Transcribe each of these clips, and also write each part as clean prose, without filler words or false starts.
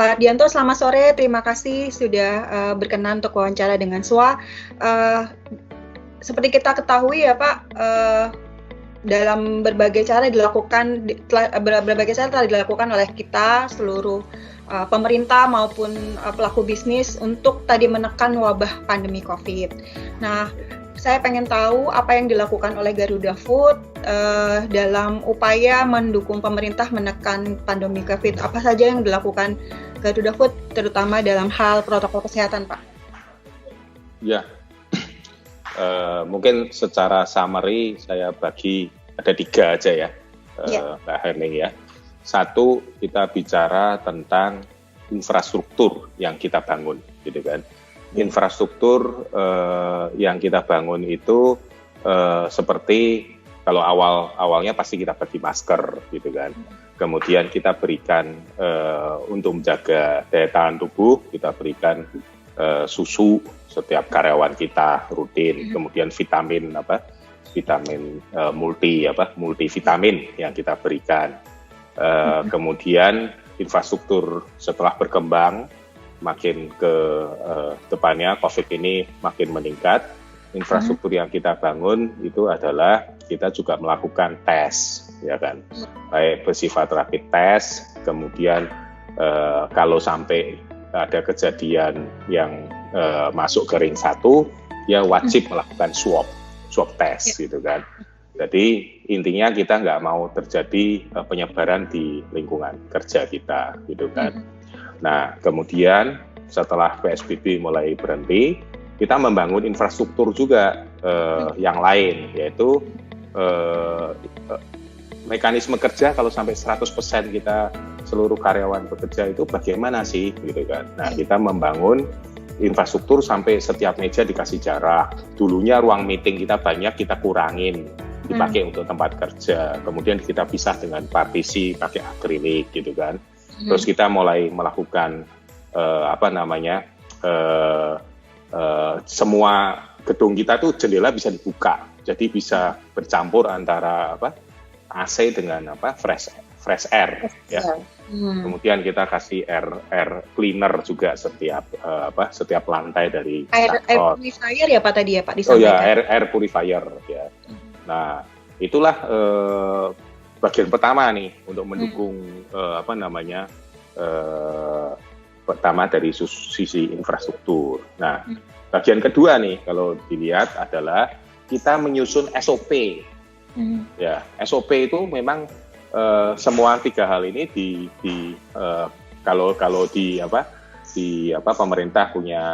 Pak Dianto, selamat sore. Terima kasih sudah berkenan untuk wawancara dengan SWA. Seperti kita ketahui ya Pak, dalam berbagai cara telah dilakukan oleh kita seluruh pemerintah maupun pelaku bisnis untuk tadi menekan wabah pandemi COVID. Nah, saya pengen tahu apa yang dilakukan oleh Garuda Food dalam upaya mendukung pemerintah menekan pandemi COVID. Apa saja yang dilakukan Garuda Food, terutama dalam hal protokol kesehatan, Pak? Ya, mungkin secara summary saya bagi ada 3 aja ya, Mbak Herning ya. 1, kita bicara tentang infrastruktur yang kita bangun, gitu kan. Infrastruktur yang kita bangun itu seperti kalau awalnya pasti kita bagi masker, gitu kan. Kemudian kita berikan untuk menjaga daya tahan tubuh, kita berikan susu setiap karyawan kita rutin, kemudian vitamin multivitamin yang kita berikan. Kemudian infrastruktur setelah berkembang makin ke depannya COVID ini makin meningkat, infrastruktur yang kita bangun itu adalah kita juga melakukan tes, ya kan, baik bersifat rapid test, kemudian kalau sampai ada kejadian yang masuk ke ring 1, ya wajib melakukan swab test, gitu kan. Jadi intinya kita nggak mau terjadi penyebaran di lingkungan kerja kita, gitu kan. Nah, kemudian setelah PSBB mulai berhenti, kita membangun infrastruktur juga yang lain, yaitu mekanisme kerja kalau sampai 100% kita seluruh karyawan bekerja itu bagaimana sih, gitu kan. Nah, kita membangun infrastruktur sampai setiap meja dikasih jarak. Dulunya ruang meeting kita banyak, kita kurangin, dipakai untuk tempat kerja. Kemudian kita pisah dengan partisi pakai akrilik, gitu kan. Terus kita mulai melakukan semua gedung kita tuh jendela bisa dibuka, jadi bisa bercampur antara AC dengan fresh air, ya. Kemudian kita kasih air cleaner juga setiap lantai dari air purifier ya Pak tadi ya Pak disampaikan. Oh ya, air purifier ya. Nah, itulah bagian pertama nih untuk mendukung pertama dari sisi infrastruktur. Nah, bagian kedua nih kalau dilihat adalah kita menyusun SOP. Ya, SOP itu memang semua 3 hal ini kalau di pemerintah punya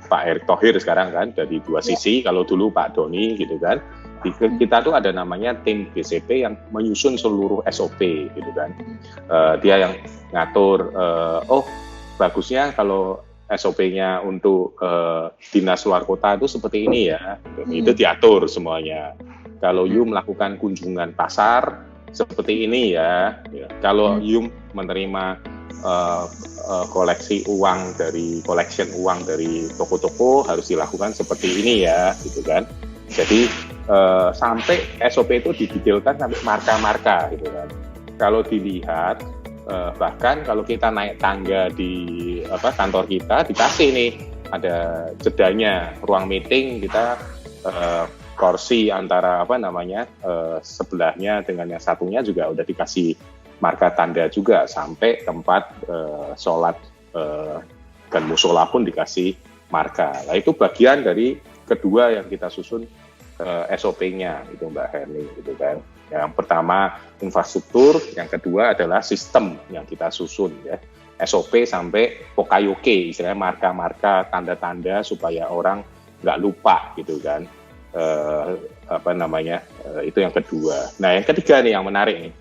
Pak Erick Thohir sekarang kan dari 2 sisi. Kalau dulu Pak Doni, gitu kan. Kita tuh ada namanya tim BCP yang menyusun seluruh SOP, gitu kan. Dia yang ngatur, bagusnya kalau SOP-nya untuk dinas luar kota itu seperti ini ya, itu diatur semuanya. Kalau you melakukan kunjungan pasar seperti ini ya. Kalau you menerima collection uang dari toko-toko harus dilakukan seperti ini ya, gitu kan. Jadi sampai SOP itu didetailkan sampai marka-marka, gitu kan. Kalau dilihat bahkan kalau kita naik tangga di kantor kita dikasih nih ada jedanya, ruang meeting kita kursi antara sebelahnya dengan yang satunya juga udah dikasih marka tanda juga, sampai tempat sholat dan musola pun dikasih marka. Nah, itu bagian dari kedua yang kita susun SOP-nya itu Mbak Herni, gitu kan. Yang pertama infrastruktur, yang kedua adalah sistem yang kita susun ya. SOP sampai pokayoke, istilahnya marka-marka, tanda-tanda supaya orang nggak lupa, gitu kan. Itu yang kedua. Nah, yang ketiga nih yang menarik nih.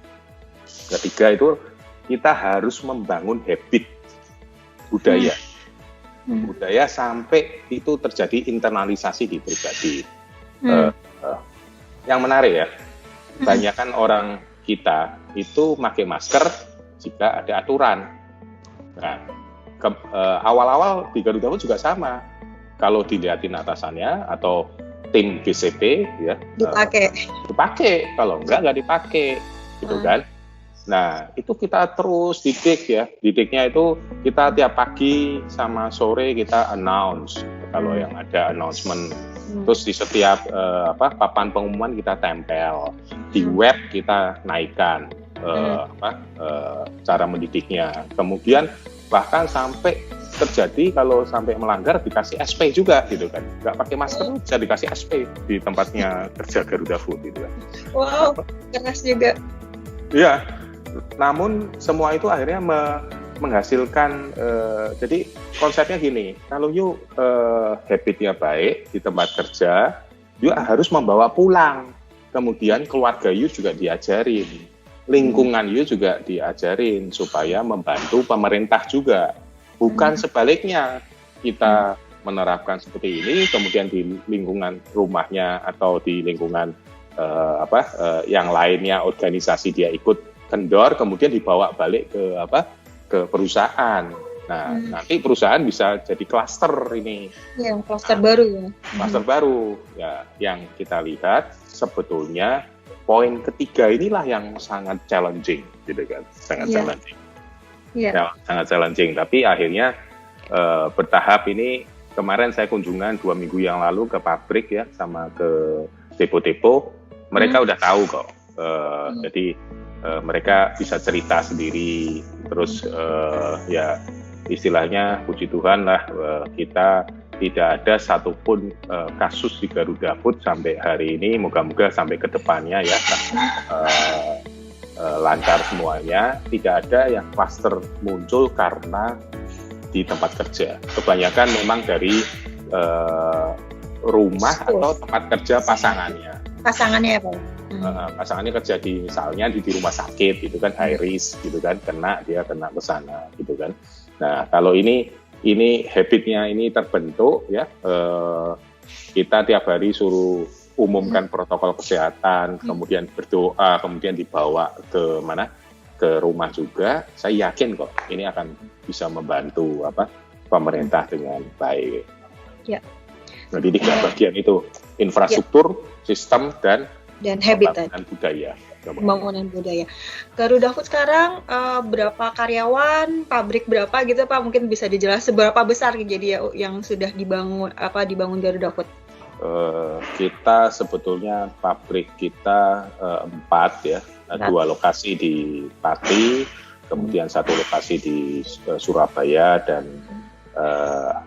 Ketiga itu kita harus membangun habit budaya. Budaya sampai itu terjadi internalisasi di pribadi. Yang menarik ya, kebanyakan orang kita itu pakai masker jika ada aturan. Nah, awal-awal di Garuda Food juga sama. Kalau dilihatin atasannya atau tim BCP ya dipakai, kalau enggak dipakai, gitu kan. Nah, itu kita terus didik ya. Didiknya itu kita tiap pagi sama sore kita announce kalau yang ada announcement. Terus di setiap papan pengumuman kita tempel. Di web kita naikkan cara mendidiknya. Kemudian bahkan sampai terjadi kalau sampai melanggar dikasih SP juga gitu kan, nggak pakai masker bisa dikasih SP di tempatnya kerja Garuda Food gitu kan. Wow, keras juga. Iya, namun semua itu akhirnya menghasilkan, jadi konsepnya gini, kalau you habitnya baik di tempat kerja, you harus membawa pulang, kemudian keluarga you juga diajarin, lingkungan you juga diajarin supaya membantu pemerintah juga. Bukan sebaliknya, kita menerapkan seperti ini, kemudian di lingkungan rumahnya atau di lingkungan yang lainnya, organisasi dia ikut kendor, kemudian dibawa balik ke perusahaan. Nah, nanti perusahaan bisa jadi klaster ini. Ya, klaster baru ya. Klaster baru, ya, yang kita lihat sebetulnya poin ketiga inilah yang sangat challenging, gitu kan, sangat challenging. Ya, sangat challenging, tapi akhirnya bertahap ini. Kemarin saya kunjungan 2 minggu yang lalu ke pabrik ya, sama ke depo-depo, mereka udah tahu kok, jadi mereka bisa cerita sendiri, terus ya istilahnya puji Tuhan lah, kita tidak ada satupun kasus di Garuda Food sampai hari ini, moga-moga sampai ke depannya ya, lancar semuanya, tidak ada yang klaster muncul karena di tempat kerja. Kebanyakan memang dari rumah atau tempat kerja pasangannya. Pasangannya ya Pak? Pasangannya kerja di misalnya di rumah sakit gitu kan, high risk gitu kan, dia kena ke sana gitu kan. Nah, kalau ini habitnya ini terbentuk ya, kita tiap hari suruh umumkan protokol kesehatan, kemudian berdoa, kemudian dibawa ke mana? Ke rumah juga. Saya yakin kok ini akan bisa membantu pemerintah dengan baik. Ya. Jadi 3 bagian itu, infrastruktur, sistem dan habit dan budaya. Pembangunan budaya. Garuda Food sekarang berapa karyawan, pabrik berapa gitu Pak? Mungkin bisa dijelas seberapa besar jadi yang sudah dibangun Garuda Food? Kita sebetulnya pabrik kita 4 ya, 2 lokasi di Pati, kemudian 1 lokasi di Surabaya dan 1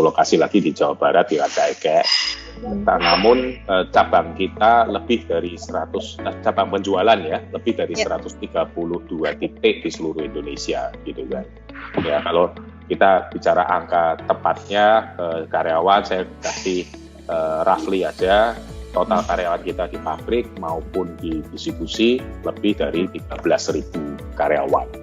lokasi lagi di Jawa Barat di Ranca Ekek. Namun cabang kita lebih dari 100 cabang penjualan ya, lebih dari 132 titik di seluruh Indonesia gitu kan. Ya, kalau kita bicara angka tepatnya karyawan, saya kasih roughly aja, total karyawan kita di pabrik maupun di distribusi lebih dari 13.000 karyawan